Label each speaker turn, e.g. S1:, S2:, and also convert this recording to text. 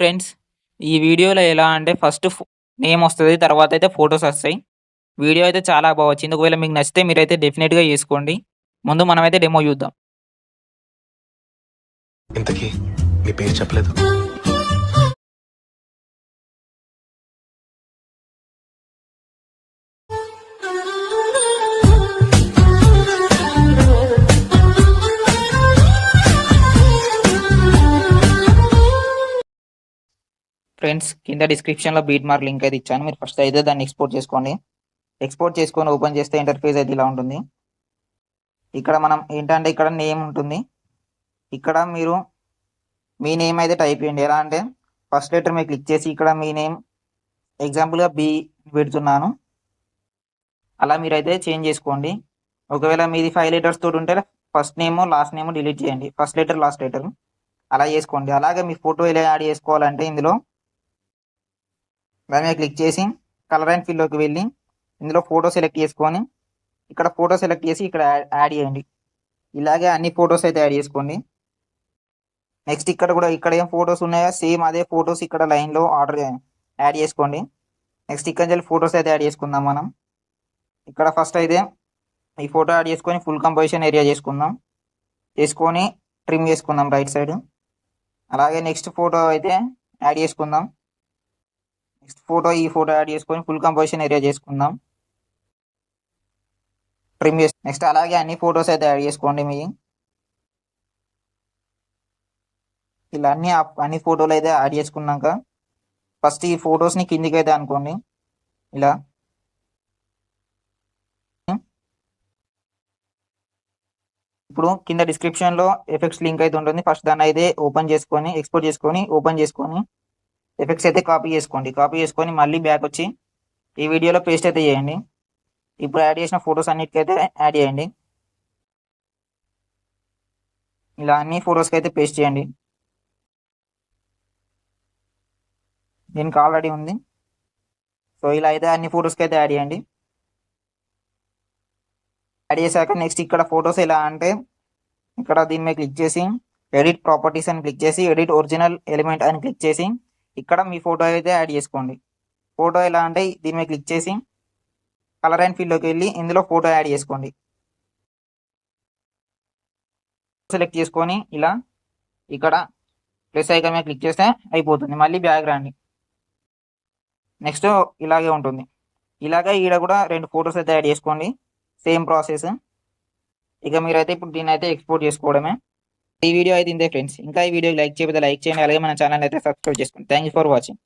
S1: Friends, ఈ వీడియోలో ఎలా అంటే ఫస్ట్ నేమ్ వస్తది. తర్వాత అయితే ఫోటోస్ వస్తాయి. వీడియో అయితే చాలా బా వచ్చింది. ఒకవేళ మీకు నచ్చితే మీరైతే డెఫినిట్‌గా చేసుకోండి. ముందు మనమైతే డెమో చూద్దాం.
S2: ఇంతకీ నీ పేరు చెప్పలేదు.
S1: ఫ్రెండ్స్, కింద డిస్క్రిప్షన్‌లో బీట్ మార్క్ లింక్ అయితే ఇచ్చాను. మీరు ఫస్ట్ అయితే దాన్ని ఎక్స్‌పోర్ట్ చేసుకోండి. ఎక్స్‌పోర్ట్ చేసుకొని ఓపెన్ చేస్తే ఇంటర్‌ఫేస్ అయితే ఇలా ఉంటుంది. ఇక్కడ మనం ఏంటంటే ఇక్కడ నేమ్ ఉంటుంది. ఇక్కడ మీరు మీ నేమ్ అయితే టైప్ చేయండి. ఎలా అంటే ఫస్ట్ లెటర్ మీద క్లిక్ చేసి ఇక్కడ మీ నేమ్ ఎగ్జాంపుల్‌గా బి పెడుతున్నాను. అలా మీరైతే చేంజ్ చేసుకోండి. ఒకవేళ మీది 5 లెటర్స్ తోటి ఉంటే first name, last name delete చేయండి. ఫస్ట్ లెటర్, లాస్ట్ లెటర్ అలా చేసుకోండి. అలాగే మీ ఫోటో ఎలా యాడ్ చేసుకోవాలంటే ఇందులో దాని మీద క్లిక్ చేసి కలర్ అండ్ ఫిల్‌లోకి వెళ్ళి ఇందులో ఫోటో సెలెక్ట్ చేసుకొని ఇక్కడ ఫోటో సెలెక్ట్ చేసి ఇక్కడ యాడ్ చేయండి. ఇలాగే అన్ని ఫోటోస్ అయితే యాడ్ చేసుకోండి. నెక్స్ట్ ఇక్కడ ఏం ఫోటోస్ ఉన్నాయో సేమ్ అదే ఫోటోస్ ఇక్కడ లైన్‌లో యాడ్ చేసుకోండి. నెక్స్ట్ ఇక్కడ నుంచి ఫోటోస్ అయితే యాడ్ చేసుకుందాం మనం. ఇక్కడ ఫస్ట్ అయితే ఈ ఫోటో యాడ్ చేసుకొని ఫుల్ కంపోజిషన్ ఏరియా చేసుకుందాం. చేసుకొని ట్రిమ్ చేసుకుందాం రైట్ సైడ్. అలాగే నెక్స్ట్ ఫోటో అయితే యాడ్ చేసుకుందాం. ఈ ఫోటో యాడ్ చేసుకొని ఫుల్ కంపోజిషన్ ఏరియా చేసుకుందాం. ట్రిమ్ చేసి నెక్స్ట్ అలాగే అన్ని ఫోటోస్ అయితే యాడ్ చేసుకోండి మీ. ఇలా అన్ని ఫోటోలు అయితే యాడ్ చేసుకున్నాక ఫస్ట్ ఈ ఫొటోస్‌ని కిందికి అయితే అనుకోండి. ఇలా ఇప్పుడు కింద డిస్క్రిప్షన్‌లో ఎఫెక్ట్స్ లింక్ అయితే ఉంటుంది. ఫస్ట్ దాన్ని అయితే ఓపెన్ చేసుకొని, ఎక్స్‌పోర్ట్ చేసుకొని, ఓపెన్ చేసుకొని ఎఫెక్ట్స్ అయితే కాపీ చేసుకోండి. కాపీ చేసుకొని మళ్ళీ బ్యాక్ వచ్చి ఈ వీడియోలో పేస్ట్ అయితే చేయండి. ఇప్పుడు యాడ్ చేసిన ఫోటోస్ అన్నిటికైతే యాడ్ చేయండి. ఇలా అన్ని ఫోటోస్‌కి అయితే పేస్ట్ చేయండి. దీనికి ఆల్రెడీ ఉంది. సో ఇలా అయితే అన్ని ఫోటోస్‌కి అయితే యాడ్ చేయండి. యాడ్ చేశాక నెక్స్ట్ ఇక్కడ ఫోటోస్ ఎలా అంటే ఇక్కడ దీని మీద క్లిక్ చేసి ఎడిట్ ప్రాపర్టీస్ అని క్లిక్ చేసి ఎడిట్ ఒరిజినల్ ఎలిమెంట్ అని క్లిక్ చేసి ఇక్కడ మీ ఫోటో అయితే యాడ్ చేసుకోండి. ఫోటో ఎలా అంటే దీని మీద క్లిక్ చేసి కలర్ అండ్ ఫిల్‌లోకి వెళ్ళి ఇందులో ఫోటో యాడ్ చేసుకోండి. సెలెక్ట్ చేసుకొని ఇలా ఇక్కడ ప్లస్ ఐకాన్ మీద క్లిక్ చేస్తే అయిపోతుంది. మళ్ళీ బ్యాక్ రండి. నెక్స్ట్ ఇలాగే ఉంటుంది. ఇలాగే ఈడ కూడా 2 ఫోటోస్ అయితే యాడ్ చేసుకోండి. Same process. ఇక మీరైతే ఇప్పుడు దీన్ని అయితే ఎక్స్‌పోర్ట్ చేసుకోవడమే. ఈ వీడియో అయితే ఇంతే ఫ్రెండ్స్. ఇంకా ఈ వీడియోకి లైక్ చేయకపోతే లైక్ చేయండి. అలాగే మన ఛానల్ అయితే సబ్స్క్రైబ్ చేసుకోండి. Thank you for watching.